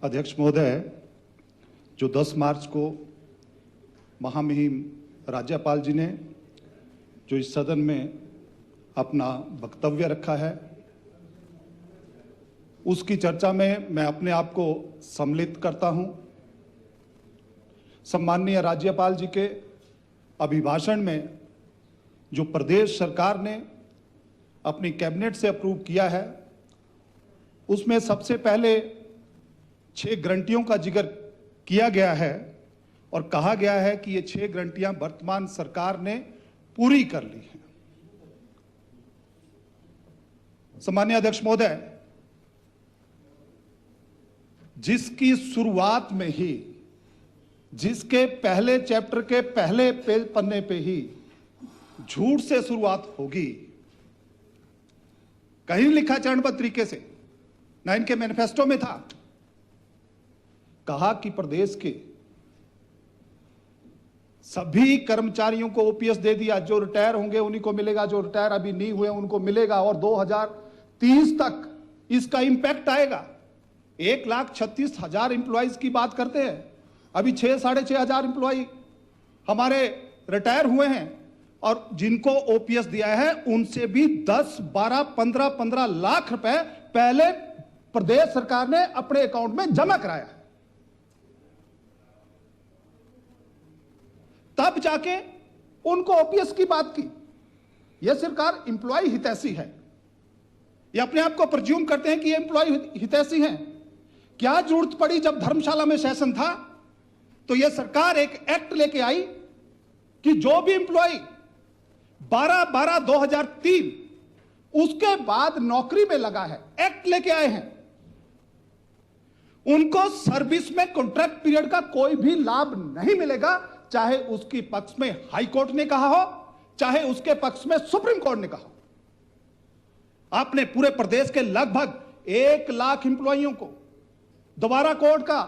अध्यक्ष महोदय, जो 10 मार्च को महामहिम राज्यपाल जी ने जो इस सदन में अपना वक्तव्य रखा है, उसकी चर्चा में मैं अपने आप को सम्मिलित करता हूं। सम्माननीय राज्यपाल जी के अभिभाषण में जो प्रदेश सरकार ने अपनी कैबिनेट से अप्रूव किया है, उसमें सबसे पहले 6 गारंटियों का जिक्र किया गया है और कहा गया है कि ये 6 गारंटियां वर्तमान सरकार ने पूरी कर ली हैं। सम्माननीय अध्यक्ष महोदय, जिसकी शुरुआत में ही, जिसके पहले चैप्टर के पहले पन्ने पे ही झूठ से शुरुआत होगी, कहीं लिखा चरणबद्ध तरीके से, ना इनके मैनिफेस्टो में था, कहा कि प्रदेश के सभी कर्मचारियों को ओपीएस दे दिया, जो रिटायर होंगे उन्हीं को मिलेगा, जो रिटायर अभी नहीं हुए उनको मिलेगा, और 2030 तक इसका इंपैक्ट आएगा। 1,36,000 एम्प्लॉइज की बात करते हैं, अभी 6,500 एम्प्लॉय हमारे रिटायर हुए हैं, और जिनको ओपीएस दिया है उनसे भी 10, 12, 15 लाख रुपए पहले प्रदेश सरकार ने अपने अकाउंट में जमा कराया है। तब जाके उनको ओपीएस की बात की। यह सरकार एम्प्लॉय हितैषी है, ये अपने आप को प्रज्यूम करते हैं कि ये एम्प्लॉय हितैषी हैं। क्या जरूरत पड़ी जब धर्मशाला में सेशन था तो यह सरकार एक एक्ट लेके आई कि जो भी एम्प्लॉय 12/12/2003 उसके बाद नौकरी में लगा है, एक्ट लेके आए हैं, उनको सर्विस में कॉन्ट्रैक्ट पीरियड का कोई भी लाभ नहीं मिलेगा, चाहे उसकी पक्ष में हाई कोर्ट ने कहा हो, चाहे उसके पक्ष में सुप्रीम कोर्ट ने कहा हो। आपने पूरे प्रदेश के लगभग 1 लाख एम्प्लॉइयों को दोबारा कोर्ट का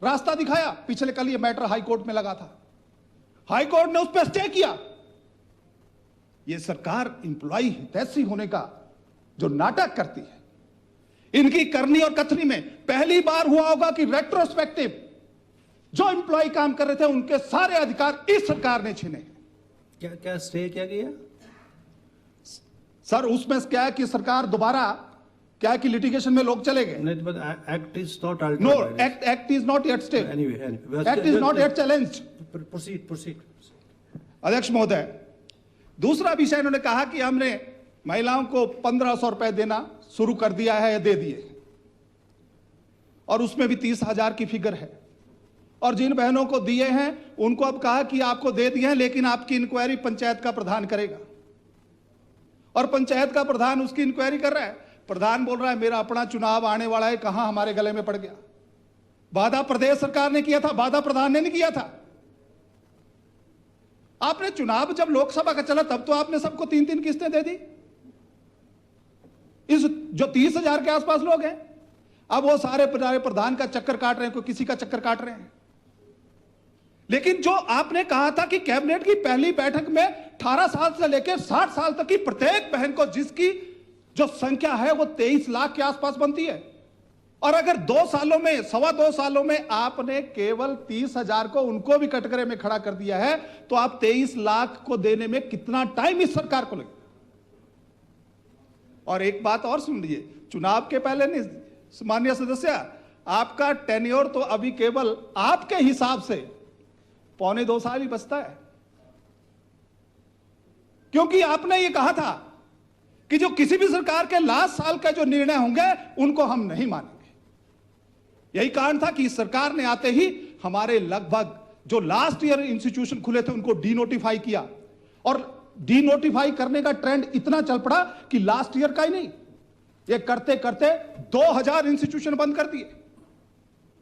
रास्ता दिखाया। पिछले कल यह मैटर हाई कोर्ट में लगा था, हाई कोर्ट ने उस पर स्टे किया। यह सरकार एम्प्लॉय हितैषी होने का जो नाटक करती है, इनकी करनी और कथनी में पहली बार हुआ होगा कि रेट्रोस्पेक्टिव जो एम्प्लॉय काम कर रहे थे उनके सारे अधिकार इस सरकार ने छीने। क्या स्टे क्या किया सर? उसमें क्या है कि सरकार दोबारा क्या है कि लिटिगेशन में लोग चले गए। Act is not know, act is not yet stay, act is not yet challenged. Proceed. अध्यक्ष महोदय, दूसरा विषय इन्होंने कहा कि हमने महिलाओं को 1,500 रुपए देना शुरू कर दिया है या दे दिए, और उसमें भी 30,000 की फिगर है, और जिन बहनों को दिए हैं उनको अब कहा कि आपको दे दिए हैं लेकिन आपकी इंक्वायरी पंचायत का प्रधान करेगा, और पंचायत का प्रधान उसकी इंक्वायरी कर रहा है। प्रधान बोल रहा है मेरा अपना चुनाव आने वाला है, कहां हमारे गले में पड़ गया। वादा प्रदेश सरकार ने किया था, वादा प्रधान ने नहीं किया था। आपने चुनाव जब लोकसभा का चला तब तो आपने सबको 3-3 किस्तें दे दी। इस जो 30,000 के आसपास लोग हैं, अब वो सारे प्रधान का चक्कर काट रहे हैं, कोई किसी का चक्कर काट रहे हैं। लेकिन जो आपने कहा था कि कैबिनेट की पहली बैठक में 18 साल से लेकर 60 साल तक की प्रत्येक बहन को, जिसकी जो संख्या है वो 23 लाख के आसपास बनती है, और अगर 2 सालों में, 2.25 सालों में आपने केवल 30,000 को उनको भी कटघरे में खड़ा कर दिया है, तो आप 23 लाख को देने में कितना टाइम इस सरकार को लगे। और एक बात और सुन लीजिए, चुनाव के पहले नहीं, माननीय सदस्य, आपका टेन्योर तो अभी केवल आपके हिसाब से 1.25 साल ही बचता है, क्योंकि आपने ये कहा था कि जो किसी भी सरकार के लास्ट साल का जो निर्णय होंगे उनको हम नहीं मानेंगे। यही कारण था कि इस सरकार ने आते ही हमारे लगभग जो लास्ट ईयर इंस्टीट्यूशन खुले थे उनको डीनोटिफाई किया, और डीनोटिफाई करने का ट्रेंड इतना चल पड़ा कि लास्ट ईयर का ही नहीं, ये करते करते 2,000 इंस्टीट्यूशन बंद कर दिए।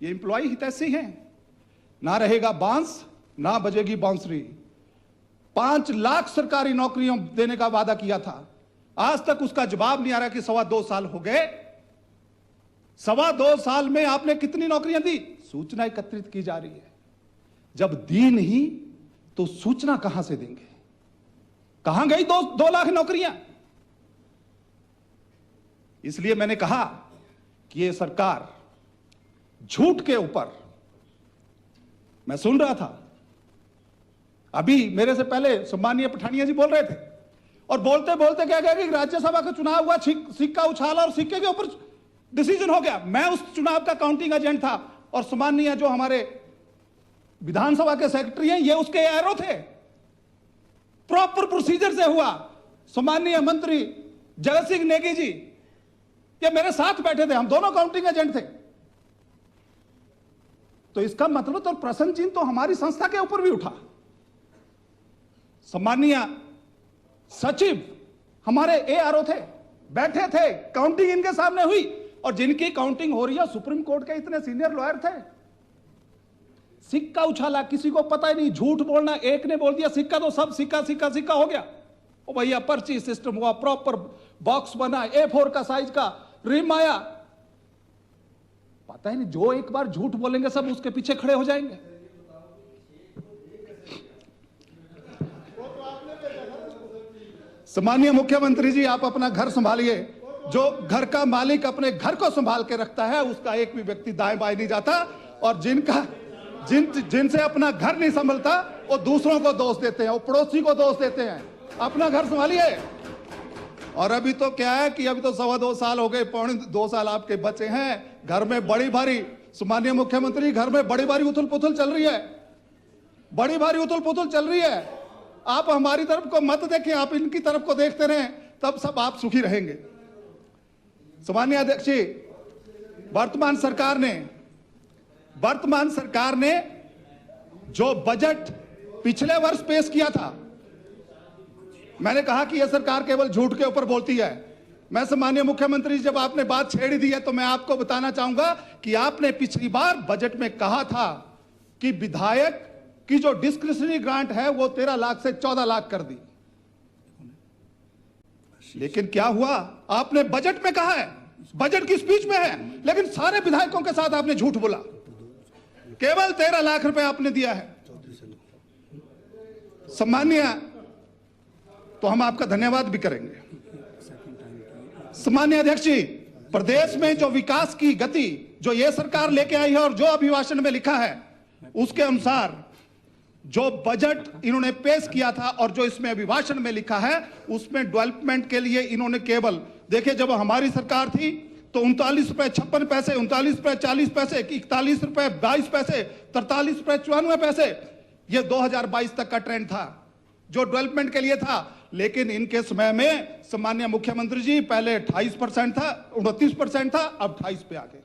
ये एम्प्लॉय हितैषी हैं। ना रहेगा बांस, ना बजेगी बांसुरी। 5 लाख सरकारी नौकरियों देने का वादा किया था, आज तक उसका जवाब नहीं आ रहा कि 2.25 साल हो गए। 2.25 साल में आपने कितनी नौकरियां दी? सूचना एकत्रित की जा रही है। जब दी नहीं तो सूचना कहां से देंगे? कहां गई 2 लाख नौकरियां? इसलिए मैंने कहा कि यह सरकार झूठ के ऊपर मैं सुन रहा था, अभी मेरे से पहले सम्मानीय पठानिया जी बोल रहे थे और बोलते बोलते क्या कहा कि राज्यसभा का चुनाव हुआ, सिक्का उछाला और सिक्के के ऊपर डिसीजन हो गया। मैं उस चुनाव का काउंटिंग एजेंट था और सम्मानीय जो हमारे विधानसभा के सेक्रेटरी हैं ये उसके एरो थे। प्रॉपर प्रोसीजर से हुआ। सम्मानीय मंत्री जगत सिंह नेगी जी ये मेरे साथ बैठे थे, हम दोनों काउंटिंग एजेंट थे। तो इसका मतलब तो प्रश्न चिन्ह तो हमारी संस्था के ऊपर भी उठा। सम्मानीय सचिव हमारे एआरओ थे, बैठे थे, काउंटिंग इनके सामने हुई और जिनकी काउंटिंग हो रही है सुप्रीम कोर्ट के इतने सीनियर लॉयर थे। सिक्का उछाला, किसी को पता ही नहीं, झूठ बोलना, एक ने बोल दिया सिक्का तो सब सिक्का सिक्का सिक्का हो गया। ओ भैया पर्ची सिस्टम हुआ, प्रॉपर बॉक्स बना, A4 का साइज का रिम आया, पता ही नहीं, जो एक बार झूठ बोलेंगे सब उसके पीछे खड़े हो जाएंगे। सम्मानीय मुख्यमंत्री जी आप अपना घर संभालिए। जो घर का मालिक अपने घर को संभाल के रखता है उसका एक भी व्यक्ति दाएं बाएं नहीं जाता, और जिनसे अपना घर नहीं संभलता वो दूसरों को दोष देते हैं, वो पड़ोसी को दोष देते हैं। अपना घर संभालिए। और अभी तो क्या है कि अभी तो 2.25 साल हो गए, पौने 2 साल आपके बचे हैं। घर में बड़ी भारी, सम्मानीय मुख्यमंत्री, घर में बड़ी भारी उथल पुथल चल रही है, बड़ी भारी उथल पुथल चल रही है। आप हमारी तरफ को मत देखें, आप इनकी तरफ को देखते रहें, तब सब आप सुखी रहेंगे। सम्मानीय अध्यक्ष जी, वर्तमान सरकार ने जो बजट पिछले वर्ष पेश किया था, मैंने कहा कि यह सरकार केवल झूठ के ऊपर बोलती है। मैं सम्मानीय मुख्यमंत्री, जब आपने बात छेड़ दी है तो मैं आपको बताना चाहूंगा कि आपने पिछली बार बजट में कहा था कि विधायक की जो डिस्क्रिशनरी ग्रांट है वो 13 लाख से 14 लाख कर दी। लेकिन क्या हुआ, आपने बजट में कहा है, बजट की स्पीच में है, लेकिन सारे विधायकों के साथ आपने झूठ बोला। केवल 13 लाख रुपए आपने दिया है। सम्मानीय, तो हम आपका धन्यवाद भी करेंगे। सम्मानीय अध्यक्ष जी, प्रदेश में जो विकास की गति जो ये सरकार लेके आई है और जो अभिभाषण में लिखा है उसके अनुसार जो बजट इन्होंने पेश किया था और जो इसमें अभिभाषण में लिखा है उसमें डेवलपमेंट के लिए इन्होंने केवल, देखिए जब हमारी सरकार थी तो 39 रुपए 56 पैसे, 39 रुपए 40 पैसे, 41 रुपए 22 पैसे, 43 रुपए 94 पैसे, ये 2022 तक का ट्रेंड था जो डेवलपमेंट के लिए था। लेकिन इनके समय में सम्मानीय मुख्यमंत्री जी पहले 28% था, 29% था, अब 28 पे आ गए।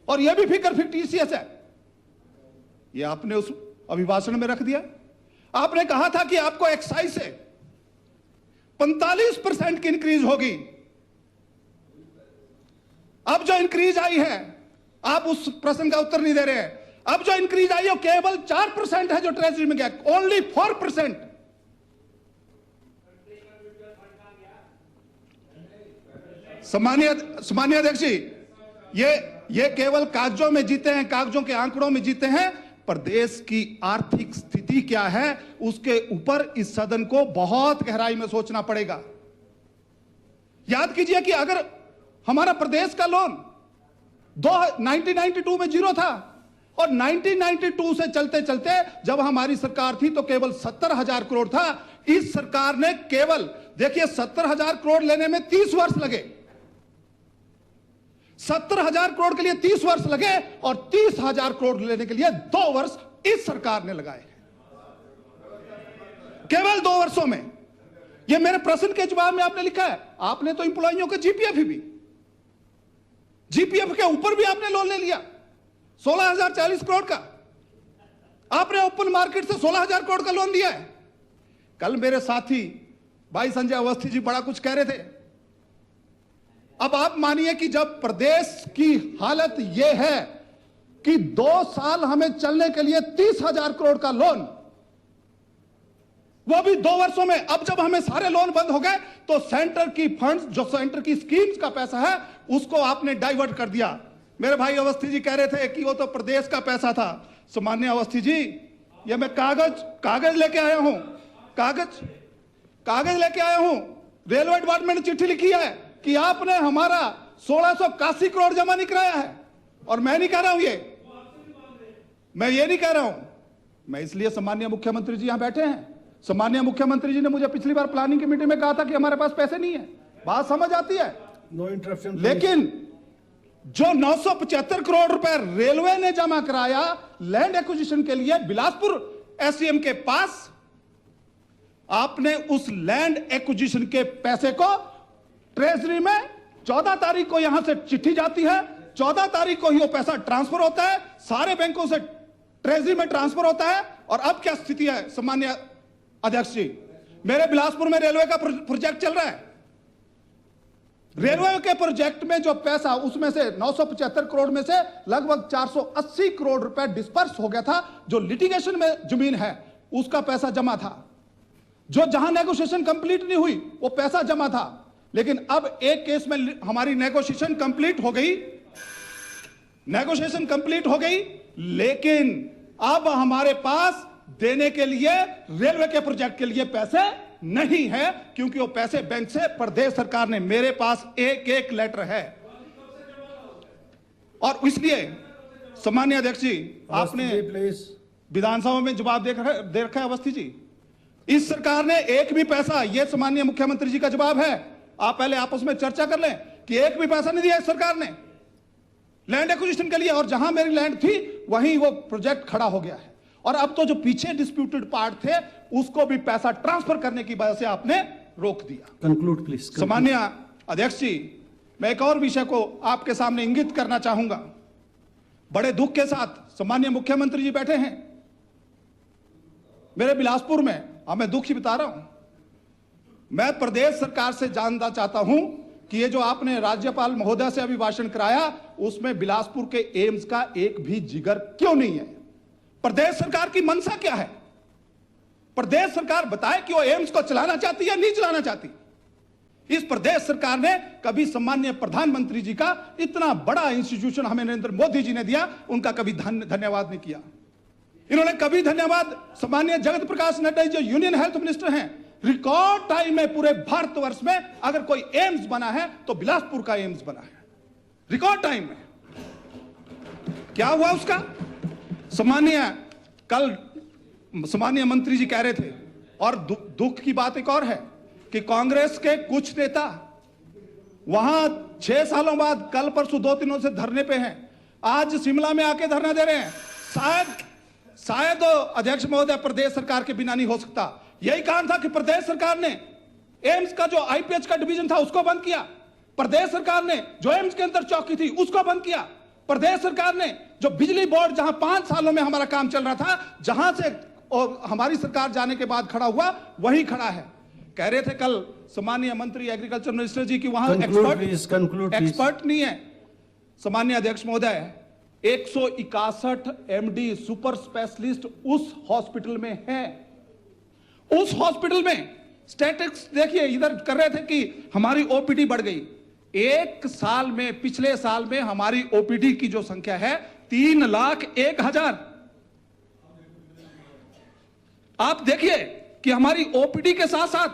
और यह भी फिगर फिक्टिशियस है, ये आपने उस अभिभाषण में रख दिया। आपने कहा था कि आपको एक्साइज से 45% की इंक्रीज होगी। अब जो इंक्रीज आई है आप उस प्रश्न का उत्तर नहीं दे रहे हैं। अब जो इंक्रीज आई है केवल 4% है जो ट्रेजरी में गया, ओनली 4%। सम्मानीय अध्यक्ष जी, ये केवल कागजों में जीते हैं, कागजों के आंकड़ों में जीते हैं। प्रदेश की आर्थिक स्थिति क्या है उसके ऊपर इस सदन को बहुत गहराई में सोचना पड़ेगा। याद कीजिए कि अगर हमारा प्रदेश का लोन 1992 में 0 था और 1992 से चलते चलते जब हमारी सरकार थी तो केवल 70,000 करोड़ था। इस सरकार ने केवल, देखिए 70,000 करोड़ लेने में 30 वर्ष लगे, 70,000 करोड़ के लिए 30 वर्ष लगे और 30,000 करोड़ लेने के लिए 2 वर्ष इस सरकार ने लगाए, केवल 2 वर्षों में। यह मेरे प्रश्न के जवाब में आपने लिखा है। आपने तो इंप्लॉइयों के जीपीएफ के ऊपर भी आपने लोन ले लिया 16,040 करोड़ का। आपने ओपन मार्केट से 16,000 करोड़ का लोन दिया है। कल मेरे साथी भाई संजय अवस्थी जी बड़ा कुछ कह रहे थे। अब आप मानिए कि जब प्रदेश की हालत यह है कि 2 साल हमें चलने के लिए 30,000 करोड़ का लोन, वो भी 2 वर्षों में। अब जब हमें सारे लोन बंद हो गए तो सेंटर की फंड्स, जो सेंटर की स्कीम्स का पैसा है उसको आपने डाइवर्ट कर दिया। मेरे भाई अवस्थी जी कह रहे थे कि वो तो प्रदेश का पैसा था। सम्मानीय अवस्थी जी, ये मैं कागज लेके आया हूं, कागज लेके आया हूं। रेलवे डिपार्टमेंट ने चिट्ठी लिखी है कि आपने हमारा 1681 करोड़ जमा नहीं कराया है। और मैं नहीं कह रहा हूं मैं ये नहीं कह रहा हूं, मैं इसलिए सम्मानीय मुख्यमंत्री जी यहां बैठे हैं। सम्मानीय मुख्यमंत्री जी ने मुझे पिछली बार प्लानिंग की मीटिंग में कहा था कि हमारे पास पैसे नहीं है, बात समझ आती है। No interruption. लेकिन जो 975 करोड़ रुपए रेलवे ने जमा कराया लैंड एक्विजिशन के लिए बिलासपुर एसडीएम के पास, आपने उस लैंड एक्विजिशन के पैसे को ट्रेजरी में 14 तारीख को यहां से चिट्ठी जाती है, 14 तारीख को ही वो पैसा ट्रांसफर होता है, सारे बैंकों से ट्रेजरी में ट्रांसफर होता है। और अब क्या स्थिति है सम्मानीय अध्यक्ष जी, मेरे बिलासपुर में रेलवे का प्रोजेक्ट चल रहा है। रेलवे के प्रोजेक्ट में जो पैसा, उसमें से 975 करोड़ में से लगभग 480 करोड़ रुपए डिस्पर्स हो गया था। जो लिटिगेशन में जमीन है उसका पैसा जमा था, जो जहां नेगोशिएशन कंप्लीट नहीं हुई वो पैसा जमा था। लेकिन अब एक केस में हमारी नेगोशिएशन कंप्लीट हो गई, लेकिन अब हमारे पास देने के लिए रेलवे के प्रोजेक्ट के लिए पैसे नहीं है, क्योंकि वो पैसे बैंक से प्रदेश सरकार ने, मेरे पास एक एक लेटर है। और इसलिए सम्मानीय अध्यक्ष जी, आपने विधानसभा में जवाब दे रखा है अवस्थी जी, इस सरकार ने एक भी पैसा, यह सम्मानीय मुख्यमंत्री जी का जवाब है, आप पहले आपस में चर्चा कर लें कि एक भी पैसा नहीं दिया इस सरकार ने लैंड एक्विजिशन के लिए। और जहां मेरी लैंड थी वहीं वो प्रोजेक्ट खड़ा हो गया है। और अब तो जो पीछे डिस्प्यूटेड पार्ट थे उसको भी पैसा ट्रांसफर करने की वजह से आपने रोक दिया। Conclude please. सम्मानीय अध्यक्ष जी, मैं एक और विषय को आपके सामने इंगित करना चाहूंगा। बड़े दुख के साथ सम्मानीय मुख्यमंत्री जी बैठे हैं मेरे बिलासपुर में, अब मैं दुख ही बता रहा हूं। मैं प्रदेश सरकार से जानना चाहता हूं कि ये जो आपने राज्यपाल महोदय से अभी भाषण कराया, उसमें बिलासपुर के एम्स का एक भी जिगर क्यों नहीं है? प्रदेश सरकार की मंशा क्या है? प्रदेश सरकार बताए कि वो एम्स को चलाना चाहती है, नहीं चलाना चाहती। इस प्रदेश सरकार ने कभी सम्मानीय प्रधानमंत्री जी का इतना बड़ा इंस्टीट्यूशन हमें नरेंद्र मोदी जी ने दिया, उनका कभी धन्यवाद नहीं किया। इन्होंने कभी धन्यवाद सम्मानीय जगत प्रकाश नड्डा जो यूनियन हेल्थ मिनिस्टर हैं, रिकॉर्ड टाइम में पूरे भारतवर्ष में अगर कोई एम्स बना है तो बिलासपुर का एम्स बना है, रिकॉर्ड टाइम में। क्या हुआ उसका? कल सम्मानीय मंत्री जी कह रहे थे, और दुख की बात एक और है कि कांग्रेस के कुछ नेता वहां 6 सालों बाद कल परसों 2 दिनों से धरने पे हैं, आज शिमला में आके धरना दे रहे हैं। शायद अध्यक्ष महोदय प्रदेश सरकार के बिना नहीं हो सकता। यही कारण था कि प्रदेश सरकार ने एम्स का जो आईपीएच का डिवीजन था उसको बंद किया, प्रदेश सरकार ने जो एम्स के अंदर चौकी थी उसको बंद किया, प्रदेश सरकार ने जो बिजली बोर्ड जहां 5 सालों में हमारा काम चल रहा था, जहां से और हमारी सरकार जाने के बाद खड़ा हुआ वही खड़ा है। कह रहे थे कल सम्मानीय मंत्री एग्रीकल्चर मिनिस्टर जी की वहां एक्सपर्ट नहीं है। सम्मानीय अध्यक्ष महोदय, 161 एमडी सुपर स्पेशलिस्ट उस हॉस्पिटल में है। उस हॉस्पिटल में स्टैटिस्टिक्स देखिए, इधर कर रहे थे कि हमारी ओपीडी बढ़ गई। एक साल में, पिछले साल में हमारी ओपीडी की जो संख्या है 3,01,000। आप देखिए कि हमारी ओपीडी के साथ साथ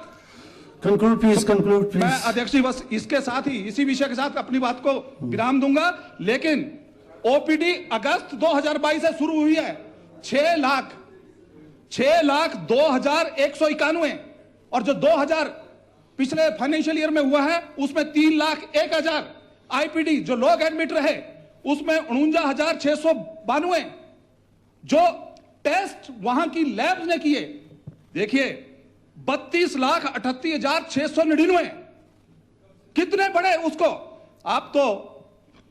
कंक्लूड प्लीज। मैं अध्यक्ष जी बस इसके साथ ही, इसी विषय के साथ अपनी बात को विराम दूंगा। लेकिन ओपीडी अगस्त 2022 से शुरू हुई है, 6,02,191, और जो 2000 पिछले फाइनेंशियल ईयर में हुआ है उसमें 3,01,000। आईपीडी जो लोग एडमिट रहे उसमें 49,692। जो टेस्ट वहां की लैब्स ने किए, देखिए 32,38,699। कितने बड़े उसको आप तो,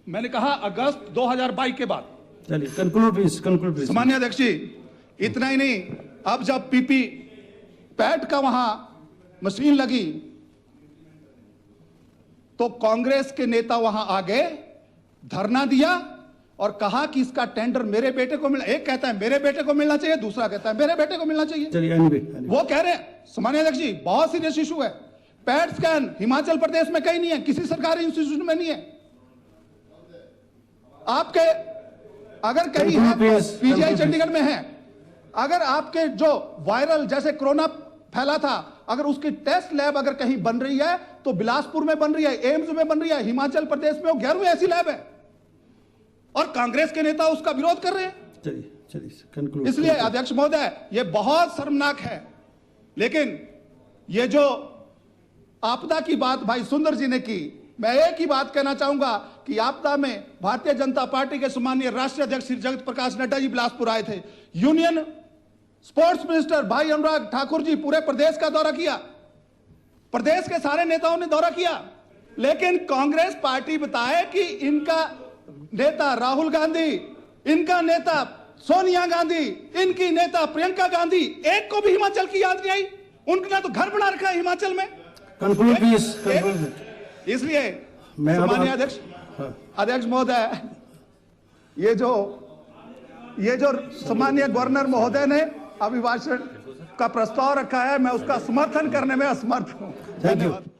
मैंने कहा अगस्त 2022 के बाद। चलिए कंक्लूड प्लीज। सामान्य अध्यक्ष जी, इतना ही नहीं, अब जब पीपी पैट का वहां मशीन लगी तो कांग्रेस के नेता वहां आ गए, धरना दिया और कहा कि इसका टेंडर मेरे बेटे को मिलना। एक कहता है मेरे बेटे को मिलना चाहिए, दूसरा कहता है मेरे बेटे को मिलना चाहिए। चलिए वो कह रहे हैं, सामान्य अध्यक्ष जी, बहुत सीरियस इशू है। पैट स्कैन हिमाचल प्रदेश में कहीं नहीं है, किसी सरकारी इंस्टीट्यूशन में नहीं है। आपके अगर कहीं पीजीआई चंडीगढ़ में है, अगर आपके जो वायरल जैसे कोरोना फैला था, अगर उसकी टेस्ट लैब अगर कहीं बन रही है तो बिलासपुर में बन रही है, एम्स में बन रही है, हिमाचल प्रदेश में वो 11वीं ऐसी लैब है। और कांग्रेस के नेता उसका विरोध कर रहे हैं। चलिए चलिए कंक्लूड। इसलिए अध्यक्ष महोदय, ये बहुत शर्मनाक है। लेकिन ये जो आपदा की बात भाई सुंदर जी ने की, मैं एक ही बात कहना चाहूंगा कि आपदा में भारतीय जनता पार्टी के सम्मानीय राष्ट्रीय अध्यक्ष श्री जगत प्रकाश नड्डा जी बिलासपुर आए थे। यूनियन स्पोर्ट्स मिनिस्टर भाई अनुराग ठाकुर जी पूरे प्रदेश का दौरा किया, प्रदेश के सारे नेताओं ने दौरा किया। लेकिन कांग्रेस पार्टी बताए कि इनका नेता राहुल गांधी, इनका नेता सोनिया गांधी, इनकी नेता प्रियंका गांधी, एक को भी हिमाचल की याद नहीं आई। उनने तो घर बना रखा है हिमाचल में। Conclude please, conclude. इसलिए मैं अब- सम्मानीय अध्यक्ष महोदय, ये जो सम्मानीय गवर्नर महोदय ने अभिभाषण का प्रस्ताव रखा है, मैं उसका समर्थन करने में असमर्थ हूं। Thank you.